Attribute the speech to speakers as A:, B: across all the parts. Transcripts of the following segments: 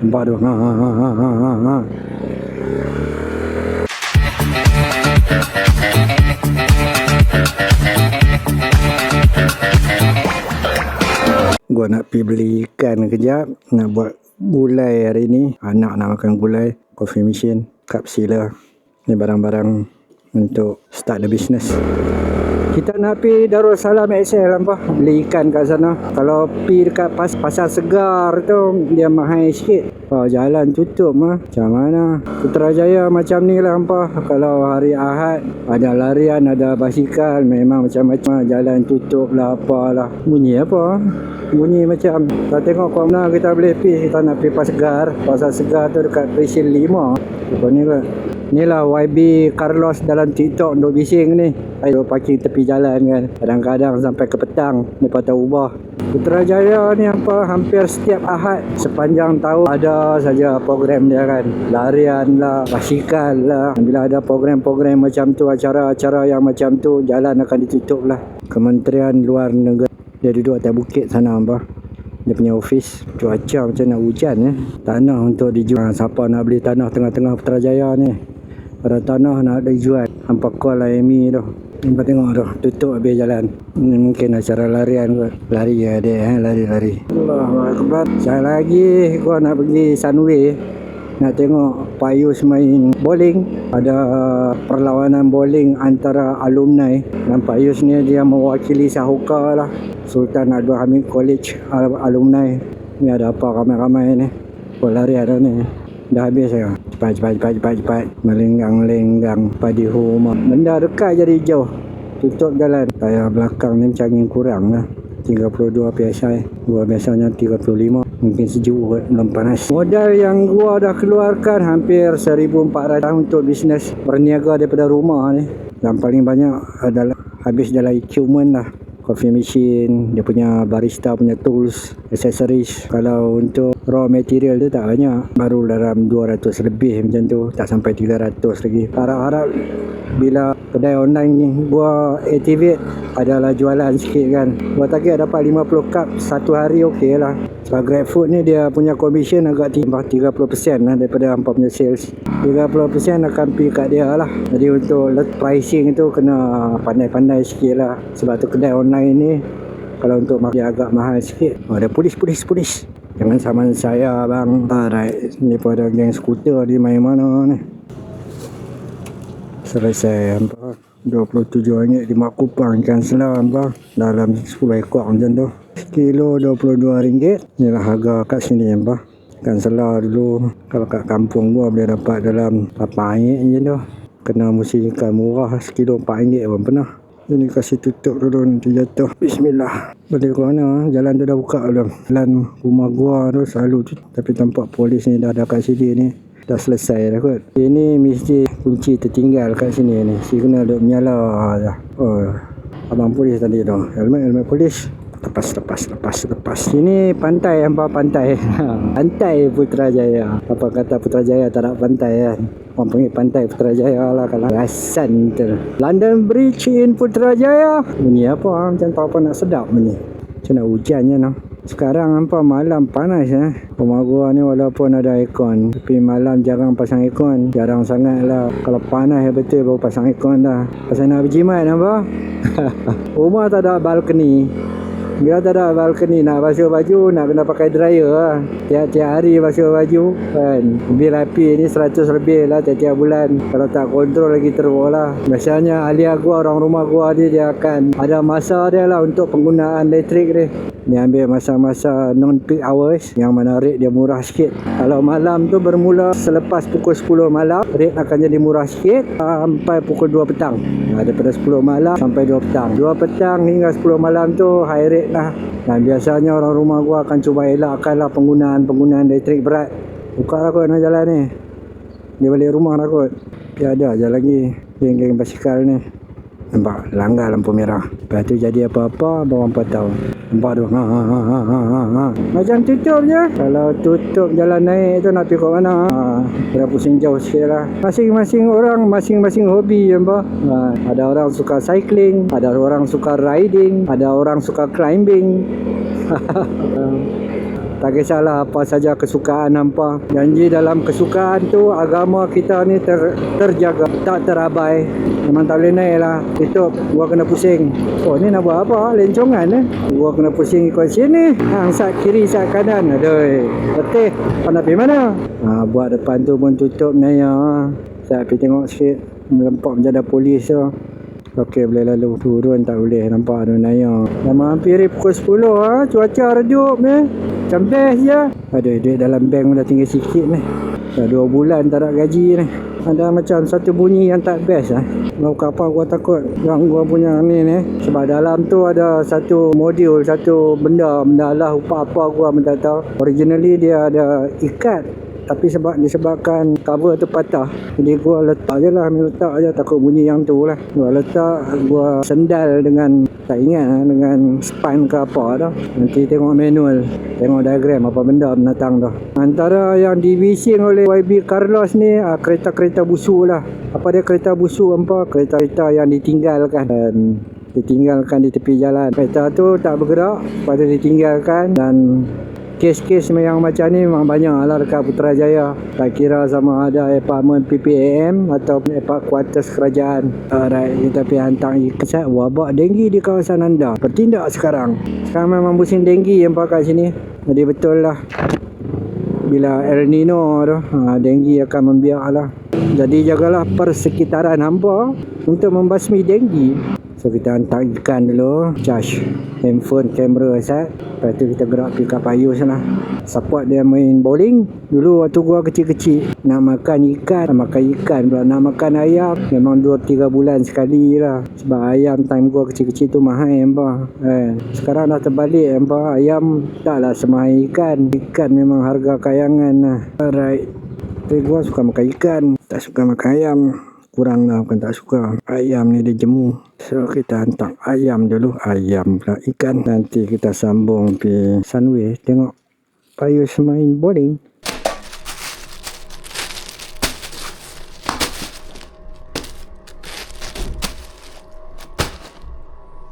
A: Nampak tu. Ha. Gua nak pergi beli ikan kejap. Nak buat gulai hari ni. Anak nak makan gulai. Coffee machine, cup sealer. Ni barang-barang untuk start the business. Kita nak pergi Darussalam XL apa? Beli ikan kat sana. Kalau pergi dekat pasar segar tu, dia mahal sikit. Jalan tutup mah. Macam mana? Putrajaya macam ni lah apa? Kalau hari Ahad ada larian, ada basikal, memang macam-macam. Jalan tutup lah apalah. Bunyi apa? Bunyi macam kita tengok kat mana kita boleh pergi. Kita nak pergi pasar segar tu dekat Presiden 5. Apa ni kot? Inilah YB Carlos dalam TikTok untuk bising ni. Ayo parking tepi jalan kan. Kadang-kadang sampai ke petang lepas tak ubah. Putrajaya ni apa, hampir setiap Ahad sepanjang tahun ada saja program dia kan. Larian lah, basikal lah. Bila ada program-program macam tu, acara-acara yang macam tu, jalan akan ditutup lah. Kementerian Luar Negara dia duduk atas bukit sana apa. Dia punya office. Cuaca macam nak hujan ya. Tanah untuk dijual. Siapa nak beli tanah tengah-tengah Putrajaya ni? Ada tanah nak dijual. Hampa call lah Amy tu. Nampak tengok tu. Tutup habis jalan. Ini mungkin acara larian kot. Lari ya dia. Lari-lari. Allahuakbar. Sekali lagi gua nak pergi Sunway. Nak tengok Payus main bowling. Ada perlawanan bowling antara alumni. Dan Payus ni dia mewakili Sahuka lah. Sultan Abdul Hamid College alumni. Ni ada apa ramai-ramai ni. Lari ada ni. Dah habis ya. Cepat. Melenggang-lenggang padi rumah. Benda dekat jadi jauh. Tutup jalan. Tayar belakang ni macam angin kurang lah. 32 PSI. Gua biasanya 35. Mungkin sejuk kot, belum panas. Modal yang gua dah keluarkan hampir 1,400 untuk bisnes berniaga daripada rumah ni. Yang paling banyak adalah habis dalam equipment lah. Coffee machine, dia punya barista punya tools, accessories. Kalau untuk raw material tu tak banyak. Baru dalam 200 lebih macam tu. Tak sampai 300 lagi. Harap-harap bila kedai online ni gua activate, adalah jualan sikit kan. Gua target dapat 50 cup satu hari okey lah. Sebab GrabFood ni dia punya commission agak 30% lah daripada hampa punya sales. 30% akan pergi kat dia lah. Jadi untuk pricing tu kena pandai-pandai sikit lah. Sebab tu kedai online ni kalau untuk dia agak mahal sikit. Ada polis. Jangan saman saya bang. Alright, ni pun ada geng skuter di main mana ni. Selesai hampa. RM27 5 kupang ikan selam hampa. Dalam 10 ekor macam tu. Kilo RM22. Inilah harga kat sini hampa. Ikan selam dulu kalau kat kampung gua boleh dapat dalam RM8 je tu. Kena mesti ikan murah, sekilo RM4 pun pernah. Ini kasih tutup dulu nanti jatuh. Bismillah. Balik ke mana? Jalan tu dah buka belum? Jalan rumah gua tu selalu tu. Tapi tampak polis ni dah ada kat sini ni. Dah selesai dah kot. Ini mesti kunci tertinggal kat sini ni. Signal duk menyala dah. Oh, abang polis tadi tu. Helmet polis. Lepas. Ini pantai hampa pantai. Pantai Putrajaya. Apa kata Putrajaya tak ada pantai kan? Orang panggil pantai Putrajaya lah kalau rasan tu. London Bridge in Putrajaya. Bunyi apa? Macam tak apa nak sedap ni. Macam nak hujannya no. Sekarang hampa malam panas Rumah gua ni walaupun ada aircon, tapi malam jarang pasang aircon. Jarang sangat lah. Kalau panas betul baru pasang aircon dah. Pasal nak berjimat hampa. Rumah tak ada balcony. Bila tak ada balcony, nak basuh baju nak kena pakai dryer lah. Tiap-tiap hari basuh baju kan. Bil api ni 100 lebih lah tiap-tiap bulan. Kalau tak kontrol lagi teruk lah. Biasanya ahli gua, orang rumah gua ni dia akan ada masa dia lah untuk penggunaan elektrik ni. Dia ambil masa-masa non-peak hours yang mana rate dia murah sikit. Kalau malam tu bermula selepas pukul 10 malam, rate akan jadi murah sikit sampai pukul 2 petang. Daripada 10 malam sampai 2 petang. 2 petang hingga 10 malam tu high rate lah. Dan biasanya orang rumah gua akan cuba elakkan lah penggunaan elektrik berat. Buka lah kot nak jalan ni. Dia balik rumah lah kot. Dia ada je lagi geng-geng basikal ni. Nampak langgar lampu merah. Lepas tu jadi apa-apa baru hampa tahu. Nampak tu. Macam tutup je. Kalau tutup jalan naik tu nak pergi kat mana? Dah pusing jauh sikit lah. Masing-masing orang masing-masing hobi hampa. Ada orang suka cycling, ada orang suka riding, ada orang suka climbing. Tak kisahlah apa saja kesukaan hampa. Janji dalam kesukaan tu agama kita ni terjaga, tak terabai. Memang tak boleh naik lah. Itu gua kena pusing. Oh ni nak buat apa? Lencongan Gua kena pusing ikut sini. Sat kiri, sat kanan. Aduh. Letih. Kau nak pergi mana? Buat depan tu pun tutup Naya. Saya pergi tengok sikit. Melempap menjadah polis tu. Okey, boleh lalu. Turun tak boleh. Nampak ada Naya. Dah hampir pukul 10 Cuaca redup ni. Macam best je. Aduh, duit dalam bank dah tinggal sikit ni. Dah 2 bulan tak ada gaji ni. Ada macam satu bunyi yang tak best Mau kapal gua takut yang gua punya ni sebab dalam tu ada satu modul, satu benda lah apa gua minta tahu. Originally dia ada ikat, tapi disebabkan cover tu patah, jadi gua letak je lah, letak je, takut bunyi yang tu lah. Gua letak, gua sendal dengan, tak ingat dengan spine ke apa dah. Nanti tengok manual, tengok diagram apa benda binatang tu. Antara yang divising oleh YB Carlos ni kereta-kereta busuk lah. Apa dia kereta busuk apa? Kereta-kereta yang ditinggalkan dan ditinggalkan di tepi jalan. Kereta tu tak bergerak, lepas tu ditinggalkan. Dan kes-kes yang macam ni memang banyak lah dekat Putrajaya. Tak kira sama ada apartmen PPAM atau apartmen kuartus kerajaan. Alright, kita pergi hantar ikat. Wabak denggi di kawasan anda bertindak sekarang. Sekarang memang musim denggi yang pakai sini. Jadi betul lah, bila El Nino tu, denggi akan membiak lah. Jadi jagalah persekitaran hampa untuk membasmi denggi. So kita hantar ikan dulu, charge handphone, kamera set. Lepas tu kita gerak pergi Kapayu sana. Support dia main bowling. Dulu waktu gua kecil-kecil, nak makan ikan pula, nak makan ayam memang 2-3 bulan sekali lah. Sebab ayam time gua kecil-kecil tu mahal hampa. Sekarang dah terbalik hampa, ayam taklah semahal ikan. Ikan memang harga kayangan lah. Alright, tapi gua suka makan ikan, tak suka makan ayam. Kurang lah, bukan tak suka. Ayam ni dia jemu. So kita hantar ayam dulu. Ayam pula ikan. Nanti kita sambung pergi Sunway. Tengok Payus main bowling.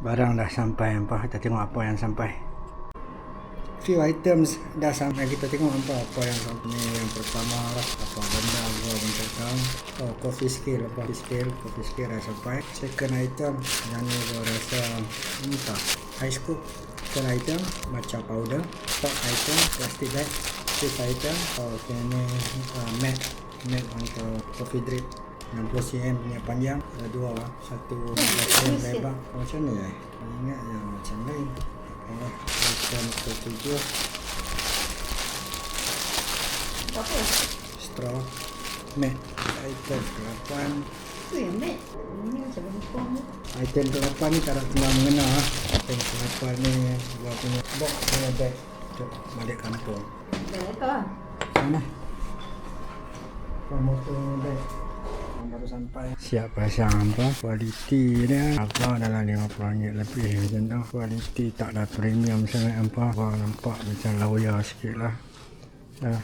A: Barang dah sampai hampa. Kita tengok apa yang sampai. Few items dah sampai. Kita tengok apa yang sampai. Ni yang pertama lah, apa benda gua pun tak tahu. Coffee scale dah sampai. Second item yang ni gua rasa entah, ice scoop. Third item matcha powder. Fourth item plastic bag. Fifth item ni mat untuk coffee drip 60 cm punya panjang. Ada 2 lah, satu 11 cm lebar. Macam ni ingat yang macam lain. Item ke-7
B: apa?
A: straw mat. Item ke-8
B: Tu yang mat. Ini macam lempong ni.
A: Item ke-8 ni tak nak tinggal mengena. Item ke-8 ni gua punya box punya bag untuk balik kampung.
B: Dah letak lah.
A: Mana? Motor bag baru sampai. Siap pasang hampa. Kualiti dia harga dalam RM50 lebih macam tu. Kualiti tak ada premium sangat hampa. Gua nampak macam lawyer sikit lah.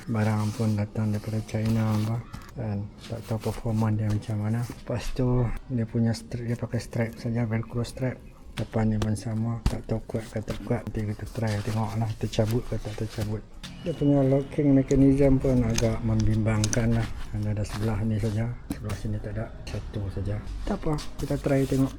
A: Barang pun datang daripada China hampa. Dan tak tahu performan dia macam mana. Lepas tu dia punya strap, dia pakai strap saja, velcro strap. Depan ni pun sama, tak tahu kuat ke tak kuat. Nanti kita try tengok lah, tercabut ke tak tercabut. Dia punya locking mechanism pun agak membimbangkan lah. Ada sebelah ni saja, sebelah sini tak ada, satu saja. Tak apa, kita try tengok.